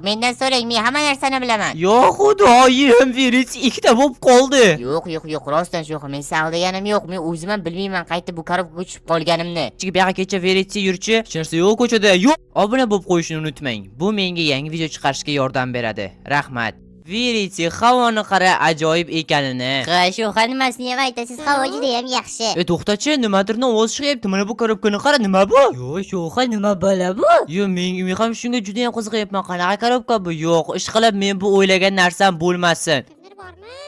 Mendan so'rang, men hamma narsani bilaman. Yo'q, xudoyim, virus ikkita bo'lib qoldi. Yo'q, rostdan shu. Men saqlaganim yo'q. Men o'zim ham bilmayman qayta bu korobkaga tushib qolganimni. Bu yoqqa kecha virus yurchi, hech narsa yo'q ko'chada. Yo'q. Obuna bo'lib qo'yishni unutmang. Bu menga yangi video chiqarishga yordam beradi. Rahmat. Virus havoni qara ajoyib ekanini. Ha, shu nimasini ham aytasiz, havo juda ham yaxshi. To'xtachi, nimadirni ovoz chiqyapti. Mana bu korobkani qara, nima bu? Yo'q, shu nima bo'la bu? Yo, men ham shunga juda ham qiziqyapman. Qanaqa korobka bu? Yo'q, ishqilib men bu o'ylagan narsam bo'lmasin.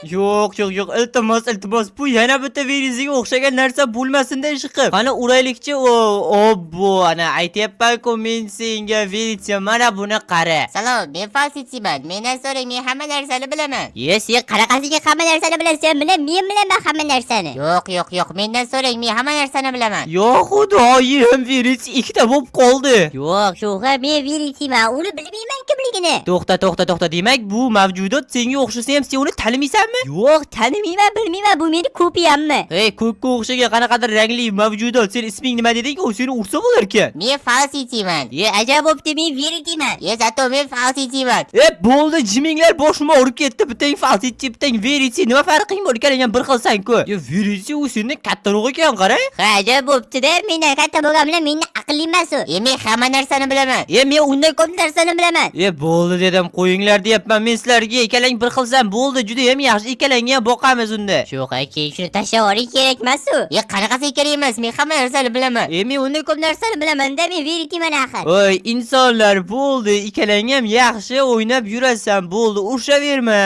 Yo'q, iltimos, bu yana bitta virusga o'xshagan narsa bo'lmasin-da ishqib. Qani uraylikchi. Bu ana aytayapman-ku men senga virus, mana buni qara. Salom, men falsitchiman. Mendan so'rang, men hamma narsani bilaman. Sen qanaqasiga hamma narsani bilasan? Men bilaman hamma narsani. Yo'q, mendan so'rang, men hamma narsani bilaman. Yo'q, xudoyim, virus ikkita bo'lib qoldi. Yo'q, shu men virusman, uni bilmayman kimligini. To'xta. Demak, bu mavjudot senga o'xshasa ham sen uni tanimaysanmi? Yo'q, tanimayman, bilmayman, bu meni kopiyammi? Hey, ko'kka o'xshagan qanaqadir rangli mavjudot. Sen isming nima deding? U seni ursa bo'lar ekan. Men falsitchiman. Ajab bo'pti, men virusman. Zato men falsitchiman. Bo'ldi, jiminglar boshimga urib ketdi. Bittang falsitchi, bittang virus. Nima farqing bor? Ikkalangam bir xilsan-ku. Virus u sendan kattaroq ekan, qara. Ha, ajab bo'pti-da, mendan katta bo'lgan bilan meni aqlli emas u. Men hamma narsani bilaman. Men undan ko'p narsani bilaman. Bo'ldi dedim, qo'yinglar deyapman men sizlarga. Ikkalang bir xilsan, bo'ldi, juda ham yaxshi. Ikkalangga ham boqamiz unda. Keyin shuni tashlab yuboring, kerak emas u. Qanaqasi kerak emas? Men hamma narsani bilaman. Men undan ko'p narsani bilaman-da, men virusman axir. Voy, insonlar, bo'ldi, ikkalang ham yaxshi o'ynab yurasan, bo'ldi, urishaverma.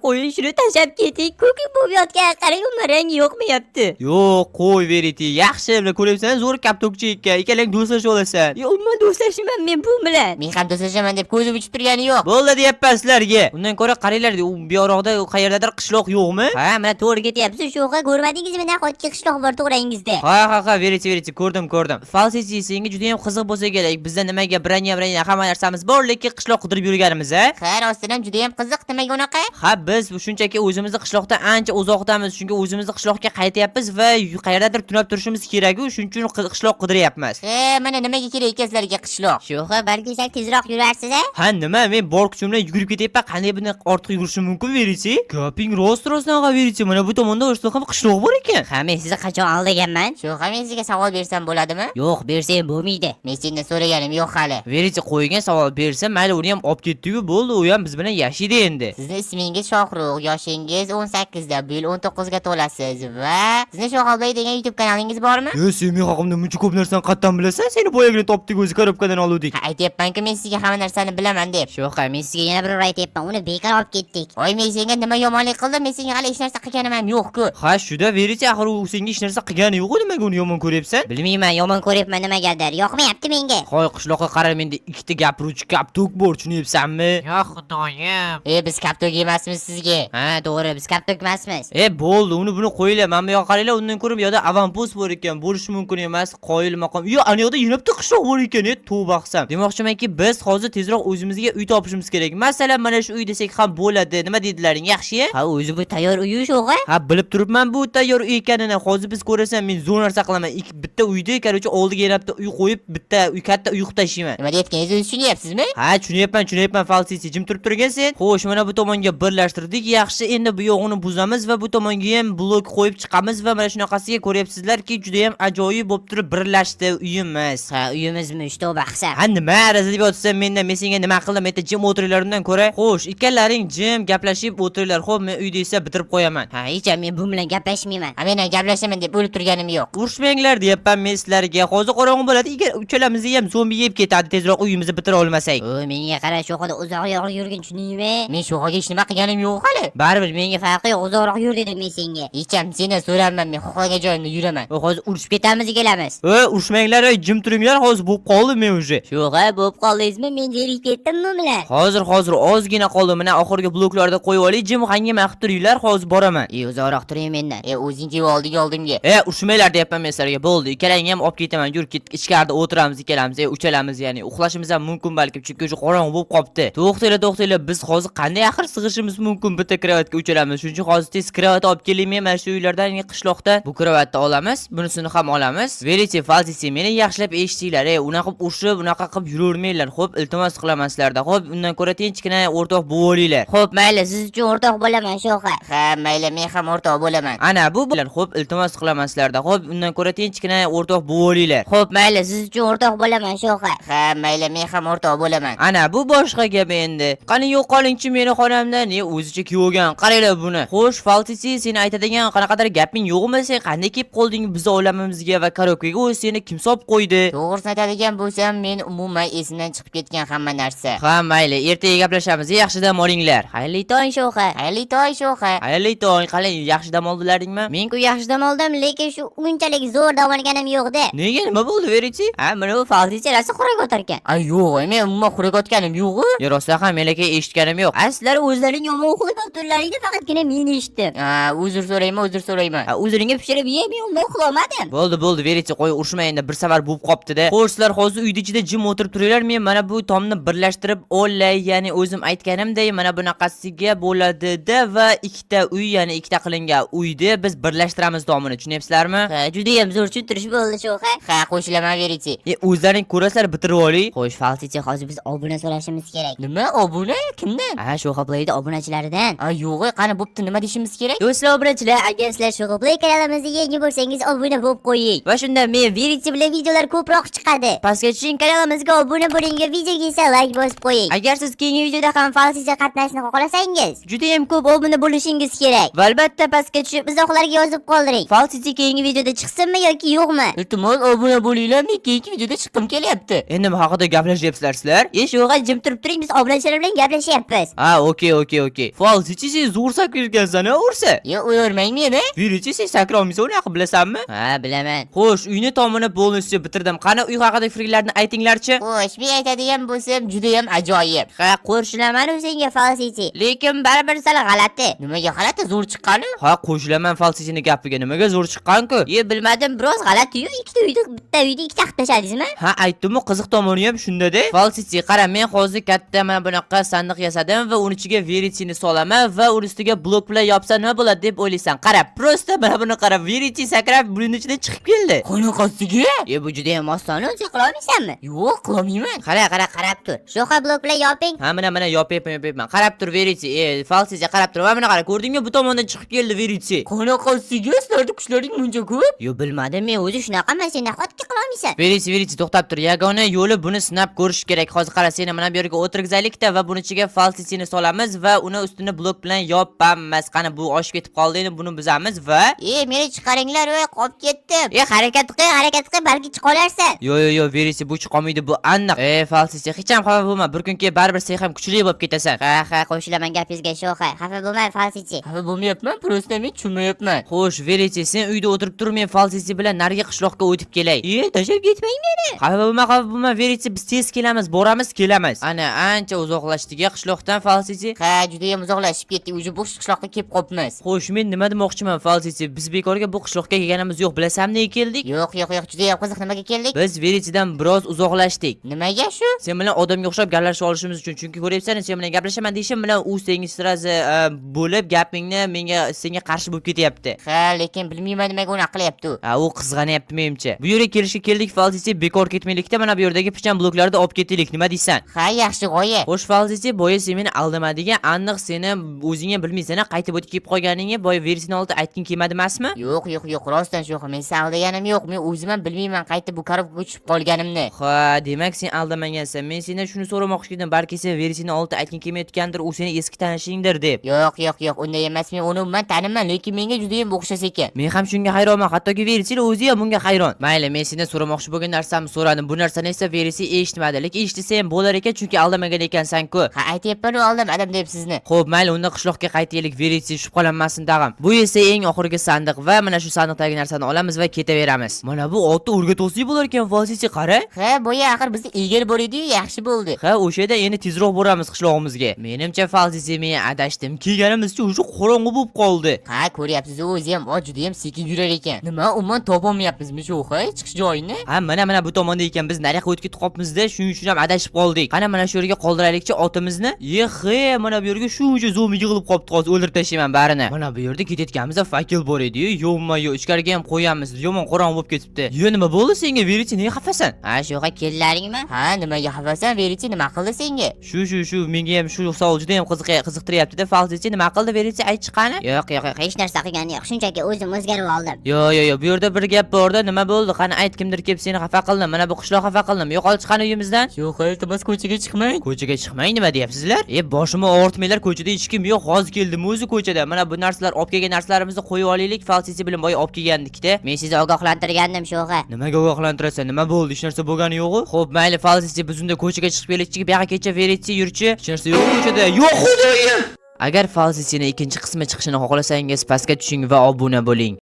Qo'ying, shuni tashlab keting. Ko'kib bo'lib yotgan, qarang, umuman yo'qmayapti. Yo'q, qo'y veriti. Yaxshi, ko'ryapsan, zo'r kaptokchi ekan. Ikkalang do'stlashib olasan. Umuman do'stlashaman men bu bilan. Men ham do'stlashaman deb ko'zim uchib turgani yo'q. Bo'ldi deyapman sizlarga. Undan ko'ra qaranglar, u buyoqda qayerdadir qishloq yo'qmi? Ha, mana to'g'ri ketyapsiz. Shuqa ko'rmadingizmi? Naqotki qishloq bor to'g'rangizda. Ha, veriti, ko'rdim. Falsitchi, senga juda ham qiziq bo'lsa kerak. Bizda nimaga biranya hamma narsamiz bor, lekin qishloq qidirib yurganimiz, a? Ha, rostdan juda ham qiziq. Nimaga unaqa? Ha, biz shunchaki o'zimizni qishloqdan ancha uzoqdamiz. Chunki o'zimizni qishloqqa qaytyapmiz va qayerdadir tunab turishimiz kerak-ku, shuning uchun qishloq qidiryapmiz. Mana nimaga kerak ekan sizlarga qishloq? Shuqa, balki sal tezroq yurarsiz-a? Ha, nima? Men bor kuchim bilan yugurib ketyapman. Qanday bundan ortiq yurishim mumkin, veriti? Gaping rostdan veriti. Mana bu tomonda o'shtoq ham qishloq bor ekan. Ha, men sizni qachon aldaganman? Men sizga savol bersam bo'ladimi? Yo'q, bersang bo'lmaydi. Men sendan so'raganim yo'q hali. Veriti qo'ygan savol bersa, mayli, uni ham olib ketdi-ku, bo'ldi, u ham biz bilan yashaydi endi. Sizning ismingiz Shohruh, yoshingiz 18 da, bu yil 19 ga to'lasiz va sizning Shohobay degan YouTube kanalingiz bormi? Sen men haqimda muncha ko'p narsani qayerdan bilasan? Seni boyagina topdik, o'zi korobkadan oluvdik. Aytayapman-ku, men sizga hamma narsani bilaman deb. Sho'qa, men sizga yana bir aytayapman, uni bekor olib ketdik. Voy, men senga nima yomonlik qildim? Men senga hali hech narsa qilganim ham yo'q-ku. Ha, shuda veriti, axir u senga hech narsa qilgani yo'q, nimaga uni yomon ko'ryapsan? Bilmayman, yomon ko'ryapman nimagadir. Yoqmayapti menga. Hoy, qishloqqa qara, menda ikkita gapiruvchi kaptok bor, tushunyapsanmi? Ya xudoyim. Biz kaptok emasmiz sizga. Ha, to'g'ri, biz kaptok emasmiz. Bo'ldi, uni buni qo'yinglar. Mana bu yoqqa qaranglar, undan ko'ra bu yoqda avampost bor ekan, bo'lishi mumkin emas. Qoyil maqom. Ana yoqda yana bitta qishloq bor ekan, tavba qilsam. Demoqchimanki, biz hozir tezroq o'zimizga uy topishimiz kerak. Masalan, mana shu uy desak ham bo'ladi. Nima dedilaring, yaxshi? Ha, o'zi bu tayyor uy sho'g'a? Ha, bilib turibman bu tayyor uy ekanini. Hozir biz ko'rasan, men zo'r narsa qilaman. Bitta uyda, qarochi, oldiga yana bitta uy qo'yib, bitta uy katta uy qilib tashlayman. Nima deyotganingizni tushunyapsizmi? Ha, tushunyapman, falsitchi. Jim turib turgan sen. Xo'sh, mana bu tomonga birlashtirdik. Yaxshi, endi bu yog'ini buzamiz va bu tomonga ham blok qo'yib chiqamiz va mana shunaqasiga ko'ryapsizlarki, juda ham ajoyib bo'lib turib birlashdi uyimiz. Ha, uyimizmi? Tavba qilsam. Ha, nima razil bo'psan mendan? Men senga nima qildim? Ayta jim o'tiringlardan ko'ra. Xo'sh, ikkalaring jim gaplashib o'tiringlar. Xo'p, men uyda esa bitirib qo'yaman. Ha, hech men bu bilan gaplashmayman. Men gaplashaman deb o'lib turganim yo'q. Urushmanglar deyapman men sizlarga. Hozir qorong'i bo'ladi. Agar uchalamizni ham zombi yeb ketadi, tezroq uyimizni bitira olmasak. Menga qara, sho'xada uzoqroq yurgin, tushundingmi? Men sho'xaga hech nima qilganim yo'q hali. Baribir Menga farqi yo'q, uzoqroq yur dedim men senga. Hecham sendan so'raman, men xohlagan joyimda yuraman. Hozir urushib ketamiz, kelamiz. Urushmanglar, jim turinglar, hozir bo'lib qoldi men уже. Sho'xa, bo'lib qoldingizmi? Men zerikib ketdimmi bilan? Hozir ozgina qoldi. Mana oxirgi bloklarda qo'yib olay, jim shunaqangi maqib turinglar, hozir boraman. Uzoqroq turing mendan. O'zing kelib oldinga. Ushmanglar deyapman men sizlarga. Bo'ldi, ikkalangni ham olib ketaman. Yur ketdik, ichkarida o'tiramiz ikkalamiz, uchalamiz, ya'ni uxlashimiz ham mumkin balki, chunki o'sha qorong'i bo'lib qopti. To'xtanglar, biz hozir qanday axir sig'ishimiz mumkin bitta krevetga uchalamiz. Shuning uchun hozir tez krevet olib kelaymi, mana shu uylardan, qishloqda. Bu krevetni olamiz, bunisini ham olamiz. Verichi, falsisi, meni yaxshilab eshitinglar. Unaqa qilib ushib, unaqa qilib yuravermanglar. Xo'p, iltimos qilaman sizlardan. Xo'p, undan ko'ra tinchgina o'rtoq bo'lib olinglar. Xo'p, mayli, siz uchun o'rtoq bo'laman, sho'xa. Ha, mayli, men ham o'rtoq bo'laman. Ana bu bilan xo'p, iltimos qilaman sizlardan. Xo'p, undan ko'ra tinchgina o'rtoq bo'lib olinglar. Xo'p, mayli, siz uchun o'rtoq bo'laman, sho'xa. Ha, mayli, men ham o'rtoq bo'laman. Ana bu boshqa gap endi. Qani yo'qolingchi meni xonamdan, o'zicha kiygan. Qaranglar buni. Xo'sh, falsisi, seni aytadigan qanaqadir gaping yo'qmi? Sen qanday kelib qolding biz olamimizga va karobkaga? O'zi seni kim solib qo'ydi? To'g'risini aytadigan bo'lsam, men umuman esimdan chiqib ketgan hamma narsa. Ha, mayli, ertaga gaplashamiz. Yaxshi dam olinglar. Xayrli tong, sho'xa. Xayrli tong, sho'xa. Xayrli tong. Qalay, yaxshi dam oldilaringmi? Men-ku yaxshi dam oldim, lekin shu unchalik zo'r dam olganim yo'q-da. Nega, nima bo'ldi, Verichi? Mana bu falsisi rosa xurrak o'tarkan. Ay, yo'q, men umuman xurrak otganim yo'q-ku. Rosa ham melaka eshitganim yo'q. Sizlar o'zlaring yomon uxlab turlaringda faqatgina men eshitdim. Uzr so'rayman. O'zlaringga pishirib yeb, men unday uxlolmadim. Bo'ldi, Verichi, qo'y, urishma endi, bir safar bo'lib qopti-da. Xo'sh, sizlar hozir uyda ichida jim o'tirib turinglar. Men mana bu tomni birlashtirib olay, ya'ni o'zim aytganimdek, mana bunaqasiga bo'ladi-da va ikkita uy, ya'ni ikkita qilingan uyni biz birlashtiramiz tomini, tushunyapsizlarmi? Ha, juda ham zo'r tushuntirish bo'ldi, sho'xa. Ha, qo'shilaman, Verichi. O'zlaring ko'rasizlar, bitirib oling. Xo'sh, falsisi, hozir biz obuna so'rashimiz kerak. Nima, obuna? Kimdan? Ha, sho'xa playda obunachilaridan. Ay, yo'q, qani bo'pti, nima deyishimiz kerak? Do'stlar, obunachilar, agar sizlar sho'xa play kanalimizga yangi bo'lsangiz, obuna bo'lib qo'ying. Va shunda men Verichi bilan videolar ko'proq chiqadi. Pastga tushing, kanalimizga obuna bo'ling va videoga esa like bosib qo'ying. Agar siz keyingi videoda ham falsisi qatnashishni xohlasangiz, juda ham ko'p obuna bo'lishingiz kerak. Va albatta pastga tushib izohlarga yozib qoldiring. Falsisi keyingi videoda chiqsinmi yoki yo'qmi? Iltimos, obuna bo'linglar, men keyingi videoda chiqqim kelyapti. Endi nima haqida gaplashyapsizlar sizlar? Sho'xa, jim turib turing, biz obunachilar bilan gaplashyapmiz. Ha, okey. Falsisi, sen zo'r sakrayotgansan-a, ursa? Yo'q, o'rmang meni. Verichi, sen sakrolmaysan, uni haqida bilasanmi? Ha, bilaman. Xo'sh, uyni tomini bo'linishni bitirdim. Qani uy haqidagi fikrlarni aytinglarchi? Xo'sh, men aytadigan bo'lsam, juda ham ajoyib. Ha, qo'shilaman senga falsisi. Lekin baribir sal g'alati. Nimaga g'alati, zo'r chiqqani? Ha, qo'shilaman falsisining gapiga. Nimaga zo'r chiqqan-ku? Bilmadim, biroz g'alati-yu. Bitta uyda ikkita haq tashladingizmi? Ha, aytdim-ku, qiziq tomoni ham shunda-da. Falsisi, qara, men hozir katta mana bunaqa sandiq yasadim va uni ichiga Verichini solaman va uni ustiga blok bilan yopsa nima bo'ladi deb o'ylaysan. Qara, prosta mana buni qara, Verichi sakrab buning ichidan chiqib keldi. Qanaqasiga? Bu juda ham oson, o'zi qila olmaysanmi? Yo'q, qilolmayman. Qarab tur. Sho'xa blok bilan yoping. Ha, mana yopayapman. Qarab tur, Verichi. Falsisi, qarab tur. Mana qara, ko'rdingmi, bu tomondan chiqib keldi Verichi. Qanaqasiga? Sizlarning kuchlaring buncha ko'p? Bilmadim, men o'zi shunaqaman, sen nahotki qila olmaysan? Verichi, to'xtab tur. Yagona yo'li buni sinab ko'rish kerak. Hozir qara, seni mana bu yerga o'tirgizaylik-da va buni ichiga falsisini solamiz va uni ustini blok bilan yopamiz. Qani bu oshib ketib qoldi, endi buni buzamiz va meni chiqaringlar, qolib ketdim. Harakat qil, balki chiqa olarsan. Yo'q, Verichi, bu chiqolmaydi, bu aniq. Falsisi, hech ham xafa bo'lma. Bir kun kelib baribir sen ham kuchli bo'lib ketasan. Ha, qo'shilaman gapingizga, sho'xa. Xafa bo'lma, falsisi. Xafa bo'lmayapman, prosta men tushunmayapman. Xo'sh, Verichi, sen uyda o'tirib tur, men falsisi bilan narigi qishloqqa o'tib kelay. Tashlab ketmang meni. Xafa bo'lma, Verichi, biz tez kelamiz, boramiz, kelamiz. Ana ancha uzoqlashdik qishloqdan falsisi. Ha, juda ham uzoqlashib ketdik, uje bu qishloqqa kelib qopmiz. Xo'sh, men nima demoqchiman falsisi? Biz bekorga bu qishloqqa kelganimiz yo'q, bilasanmi, nega keldik? Yo'q, juda ham qiziq, nimaga keldik? Biz Verichidan biroz uzoqlashdik. Nimaga shu? Sen bilan odamga o'xshab gaplashib olishimiz uchun. Chunki ko'ryapsan, sen bilan gaplashaman deyishim bilan u senga sirazi bo'lib gapingni senga qarshi bo'lib ketyapti. Ha, lekin bilmayman nimaga unaqa qilyapti. Ha, u qizg'anyapti menimcha. Bu yerga kelishga keldik falsisi, bekor ketmaylikda mana bu yerdagi pichan bloklarni olib ketaylik. Nima deysan? Ha, yaxshi g'oya. Xo'sh, falsisi, boya sen meni aldamadigan, aniq seni o'zingga bilmaysan, qaytib o'tib kelib qolganingga boya Verichini oldi aytging kelmadi emasmi? Yo'q, rostdan shu. Men seni aldaganim yo'q. Men o'zim ham bilmayman qaytib bu korobkaga tushib qolganimni. Ha, demak sen aldamagansan. Men sendan shuni so'ramoqchi edim. Balki sen Verichini oldi aytging kelmayotgandir, u seni eski tanishingdir deb. Yo'q, unday emas. Men uni umuman taniman, lekin menga juda ham o'xshas ekan. Men ham shunga hayronman. Hattoki Verichi o'zi ham bunga hayron. Mayli, men sendan so'ramoqchi bo'lgan narsamni so'radim. Bu narsani esa Verichi eshitmadi. Lekin eshitsa ham bo'lar ekan, chunki aldamagan ekansan-ku. Ha, aytayapman-ku, aldamadim deb sizni. Xo'p, mayli, unda qishloqqa qaytaylik, Verichi shubhalanmasin tag'in. Bu esa eng oxirgi sandiq va mana shu sandiqdagi narsani olamiz va ketaveramiz. Mana bu otni o'rgatuvchi bo'lar ekan, falsisi, qara. Ha, boya axir bizni ilgari bor edi-yu, yaxshi bo'ldi. Ha, o'sha yerda endi tezroq boramiz qishlog'imizga. Menimcha falsisi men adashdim. Kelganimizcha o'sha qorong'u bo'lib qoldi. Ha, ko'ryapsiz, o'zi ham juda ham sekin yurar ekan. Nima, umuman topolmayapmizmi shu chiqish joyini? Ha, mana bu tomonda ekan, biz nariyoqqa o'tib ketib qolibmiz-da, shuning uchun ham adashib qoldik. Qani mana shu yerga qoldiraylikchi otimizni. Mana bu yerga shuncha zo'mi yig'ilib qolibdi, hozir o'ldirib tashlayman barini. Mana bu yerda ketayotganimizda fakil bor edi-yu, yo'q, ichkariga ham qo'yamiz. Yomon qorong'u bo'lib ketibdi. Yo, nima bo'ldi senga? Veriti, nega xafasan? Ha, shuga kellaringmi? Ha, nimaga xafasan? Veriti nima qildi senga? Shu, menga ham shu savol juda ham qiziqtiryapti-da. Falsichi nima qildi? Veriti, ayt chiqani? Yo'q, hech narsa qilgani yo'q. Shunchaki o'zim o'zgarib oldim. Yo, bu yerda bir gap bor-da, nima bo'ldi? Qani ayt, kimdir kelib seni xafa qildi. Mana bu qishloq xafa qildim. Yo'qol chiqani uyimizdan. Yo'q, iltimos ko'chaga chiqmang. Ko'chaga chiqmang nima deyapsizlar? Boshimni og'ritmanglar, ko'chada hech kim yo'q. Hozir keldim o'zi ko'chada. Mana bu narsalar, olib kelgan narsalarimizni qo'yib olaylik. Falsichi bilan boya olib kelgandik-da. Men sizni ogohlantirgandim sho'g'a. Nimaga ogohlantirasan? Nima bo'ldi? Hech narsa bo'lgani yo'q-ku. Xo'p, mayli, Falsichi, biz unda ko'chaga chiqib kelaylik. Bu yoqqa kecha Veriti yurchi. Hech narsa yo'q ko'chada. Yo'q, xudoyim. Agar Falsichining ikkinchi qismi chiqishini xohlasangiz, pastga tushing va obuna bo'ling.